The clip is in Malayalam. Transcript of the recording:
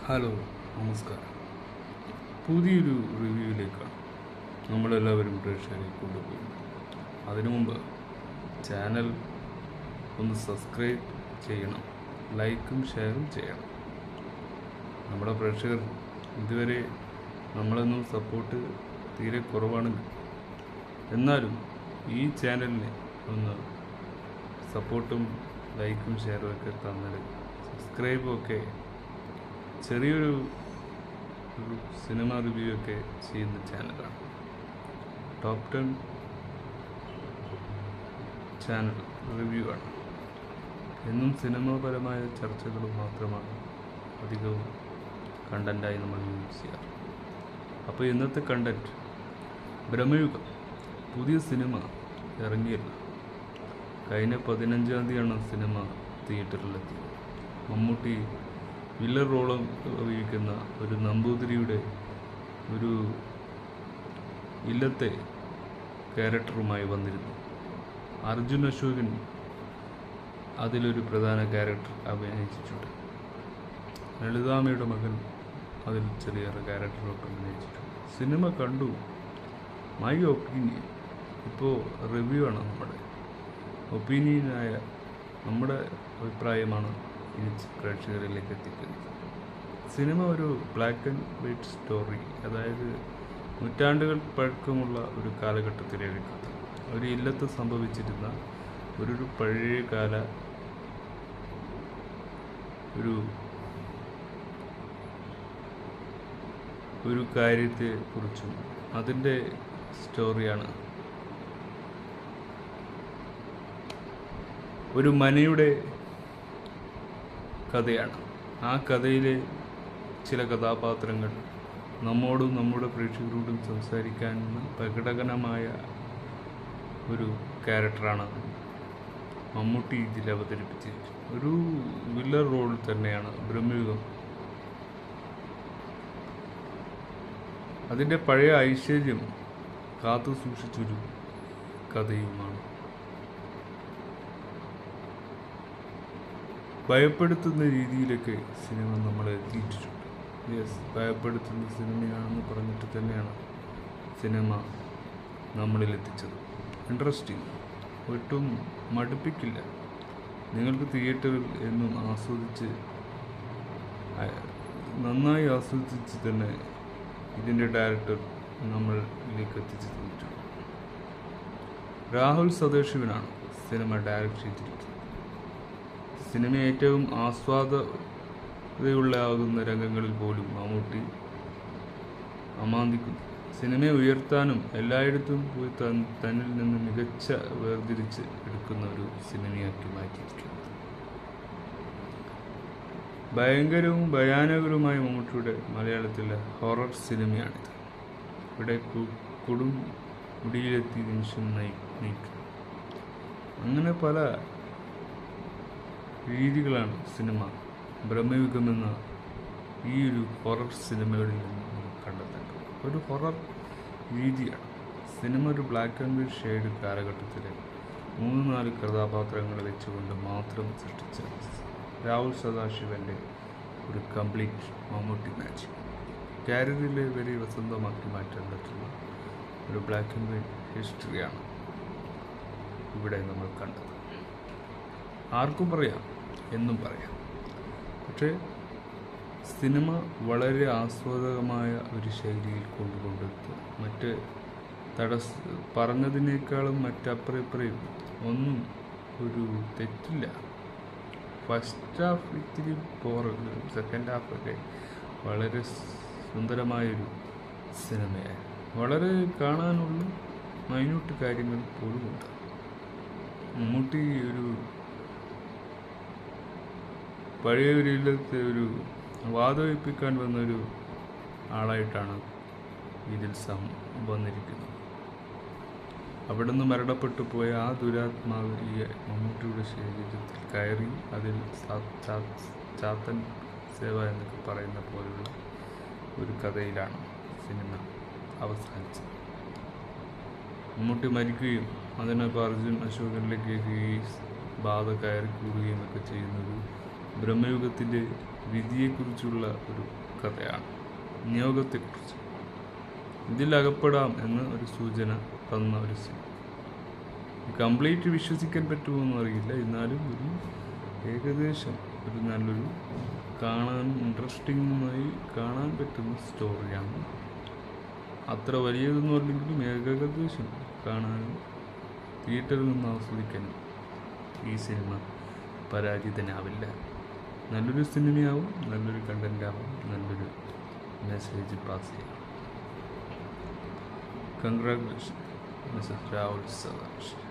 ഹലോ, നമസ്കാരം. പുതിയൊരു റിവ്യൂവിലേക്കാണ് നമ്മളെല്ലാവരും പ്രേക്ഷകരെ കൊണ്ടുപോകുന്നത്. അതിനു മുമ്പ് ചാനൽ ഒന്ന് സബ്സ്ക്രൈബ് ചെയ്യണം, ലൈക്കും ഷെയറും ചെയ്യണം. നമ്മുടെ പ്രേക്ഷകർ ഇതുവരെ നമ്മളൊന്നും സപ്പോർട്ട് തീരെ കുറവാണെങ്കിൽ എന്നാലും ഈ ചാനലിന് ഒന്ന് സപ്പോർട്ടും ലൈക്കും ഷെയറും ഒക്കെ തന്നാൽ സബ്സ്ക്രൈബും ഒക്കെ ചെറിയൊരു സിനിമ റിവ്യൂ ഒക്കെ ചെയ്യുന്ന ചാനലാണ്. ടോപ്പ് 10 ചാനൽ റിവ്യൂ ആണ്. എന്നും സിനിമാപരമായ ചർച്ചകൾ മാത്രമാണ് അധികവും കണ്ടൻ്റായി നമ്മൾ യൂസ് ചെയ്യാറ്. അപ്പോൾ ഇന്നത്തെ കണ്ടൻറ്റ് ബ്രഹ്മയുഗം പുതിയ സിനിമ ഇറങ്ങിയല്ലോ. കഴിഞ്ഞ 15-ാം തീയതിയാണ് സിനിമ തിയേറ്ററിലെത്തിയത്. മമ്മൂട്ടി വില്ലർ റോളം ഉപയോഗിക്കുന്ന ഒരു നമ്പൂതിരിയുടെ ഒരു ഇല്ലത്തെ ക്യാരക്ടറുമായി വന്നിരുന്നു. അർജുൻ അശോകൻ അതിലൊരു പ്രധാന ക്യാരക്ടർ അഭിനയിച്ചിട്ടുണ്ട്. ലളിതാമ്മയുടെ മകൻ അതിൽ ചെറിയൊരു ക്യാരക്ടറൊക്കെ അഭിനയിച്ചിട്ടുണ്ട്. സിനിമ കണ്ടു. മൈ ഒപ്പീനിയൻ, ഇപ്പോൾ റിവ്യൂ ആണ്. നമ്മുടെ ഒപ്പീനിയനായ നമ്മുടെ അഭിപ്രായമാണ് ഇനി പ്രേക്ഷകരിലേക്ക് എത്തിക്കുന്നത്. സിനിമ ഒരു ബ്ലാക്ക് ആൻഡ് വൈറ്റ് സ്റ്റോറി, അതായത് നൂറ്റാണ്ടുകൾ പഴക്കമുള്ള ഒരു കാലഘട്ടത്തിലെ ഒരു കഥ. ഒരു ഇല്ലത്ത് സംഭവിച്ചിരുന്ന ഒരു പഴയകാല ഒരു കാര്യത്തെക്കുറിച്ചും അതിൻ്റെ സ്റ്റോറിയാണ്. ഒരു മനയുടെ കഥയാണ്. ആ കഥയിലെ ചില കഥാപാത്രങ്ങൾ നമ്മോടും നമ്മുടെ പ്രേക്ഷകരോടും സംസാരിക്കാനുള്ള പ്രകടനമായ ഒരു ക്യാരക്ടറാണ് മമ്മൂട്ടി ഇതിൽ അവതരിപ്പിച്ചിരിക്കുന്നത്. ഒരു വില്ലർ റോൾ തന്നെയാണ് ബ്രഹ്മയുഗം. അതിൻ്റെ പഴയ ഐശ്വര്യം കാത്തു സൂക്ഷിച്ചൊരു കഥയുമാണ്. ഭയപ്പെടുത്തുന്ന രീതിയിലൊക്കെ സിനിമ നമ്മളെ എത്തിയിട്ടുണ്ട്. ഭയപ്പെടുത്തുന്ന സിനിമയാണെന്ന് പറഞ്ഞിട്ട് തന്നെയാണ് സിനിമ നമ്മളിലെത്തിച്ചത്. ഇൻട്രസ്റ്റിംഗ്, ഒട്ടും മടുപ്പിക്കില്ല. നിങ്ങൾക്ക് തിയേറ്ററിൽ എന്നും നന്നായി ആസ്വദിച്ച് തന്നെ ഇതിൻ്റെ ഡയറക്ടർ നമ്മളിലേക്ക് എത്തിച്ചു തന്നിട്ടുണ്ട്. രാഹുൽ സദാശിവനാണ് സിനിമ ഡയറക്റ്റ് ചെയ്തിരിക്കുന്നത്. സിനിമ ഏറ്റവും ആസ്വാദ്യതയുള്ളാകുന്ന രംഗങ്ങളിൽ പോലും മമ്മൂട്ടി അമാന്തിക്കുന്നു. സിനിമയെ ഉയർത്താനും എല്ലായിടത്തും പോയി തന്നിൽ നിന്ന് മികച്ച വേർതിരിച്ച് എടുക്കുന്ന ഒരു സിനിമയാക്കി മാറ്റിയിരിക്കുന്നത്. ഭയങ്കരവും ഭയാനകരവുമായ മമ്മൂട്ടിയുടെ മലയാളത്തിലെ ഹൊറർ സിനിമയാണിത്. ഇവിടെ കൊടും മുടിയിലെത്തി നിമിഷം നയിക്കും. അങ്ങനെ പല രീതികളാണ് സിനിമ ബ്രഹ്മയുഗം എന്ന ഈ ഒരു ഹൊറർ സിനിമകളിൽ നിന്ന് നമുക്ക് കണ്ടെത്തേണ്ടത്. ഒരു ഹൊറർ രീതിയാണ് സിനിമ. ഒരു ബ്ലാക്ക് ആൻഡ് വൈറ്റ് ഷെയ്ഡ് കാലഘട്ടത്തിലെ 3-4 കഥാപാത്രങ്ങൾ വെച്ചുകൊണ്ട് മാത്രം സൃഷ്ടിച്ച രാഹുൽ സദാശിവൻ്റെ ഒരു കംപ്ലീറ്റ് മമ്മൂട്ടി മാജിക് കാരിയറിലെ വരെ വസന്തമാക്കി മാറ്റാൻ പറ്റുന്ന ഒരു ബ്ലാക്ക് ആൻഡ് വൈറ്റ് ഹിസ്റ്ററിയാണ് ഇവിടെ നമ്മൾ കണ്ടത്. ആർക്കും പറയാം, എന്നും പറയാം. പക്ഷേ സിനിമ വളരെ ആസ്വാദകമായ ഒരു ശൈലിയിൽ കൊണ്ടുകൊണ്ടെത്തുക. മറ്റ് പറഞ്ഞതിനേക്കാളും മറ്റപ്പുറയും ഒന്നും ഒരു തെറ്റില്ല. ഫസ്റ്റ് ഹാഫ് ഇത്തിരി പോറുണ്ട്, സെക്കൻഡ് ഹാഫൊക്കെ വളരെ സുന്ദരമായൊരു സിനിമയായി. വളരെ കാണാനുള്ള മൈന്യൂട്ട് കാര്യങ്ങൾ പോലുമുണ്ട്. മമ്മൂട്ടി ഒരു പഴയ ഒരു ഇല്ലത്തെ ഒരു വാദവയ്പ്പിക്കാൻ വന്നൊരു ആളായിട്ടാണ് ഇതിൽ വന്നിരിക്കുന്നത്. അവിടെ നിന്ന് മരണപ്പെട്ടു പോയ ആ ദുരാത്മാവ് ഈ മമ്മൂട്ടിയുടെ ശരീരത്തിൽ കയറി അതിൽ ചാത്തൻ സേവ എന്നൊക്കെ പറയുന്ന പോലുള്ള ഒരു കഥയിലാണ് സിനിമ അവസാനിച്ചത്. മമ്മൂട്ടി മരിക്കുകയും അതിനൊപ്പം അർജുൻ അശോകനിലേക്ക് ഈ ബാധ കയറി കൂടുകയും ഒക്കെ ചെയ്യുന്നൊരു ബ്രഹ്മയുഗത്തിൻ്റെ വിധിയെക്കുറിച്ചുള്ള ഒരു കഥയാണ്, നിയോഗത്തെക്കുറിച്ച്. ഇതിൽ അകപ്പെടാം എന്ന ഒരു സൂചന തന്ന ഒരു സിനിമ. കംപ്ലീറ്റ് വിശ്വസിക്കാൻ പറ്റുമോ അറിയില്ല, എന്നാലും ഒരു ഏകദേശം ഒരു നല്ലൊരു കാണാൻ ഇൻട്രസ്റ്റിങ്ങുമായി കാണാൻ പറ്റുന്ന സ്റ്റോറിയാണ്. അത്ര വലിയതൊന്നും അല്ലെങ്കിലും ഏകദേശം കാണാനും തിയേറ്ററിൽ നിന്ന് ആസ്വദിക്കാനും ഈ സിനിമ പരാജിതനാവില്ല. നല്ലൊരു സിനിമയാവും, നല്ലൊരു കണ്ടൻ്റാവും, നല്ലൊരു മെസ്സേജ് പാസ് ചെയ്യാം. Congratulation mister Rahul Sadasivam.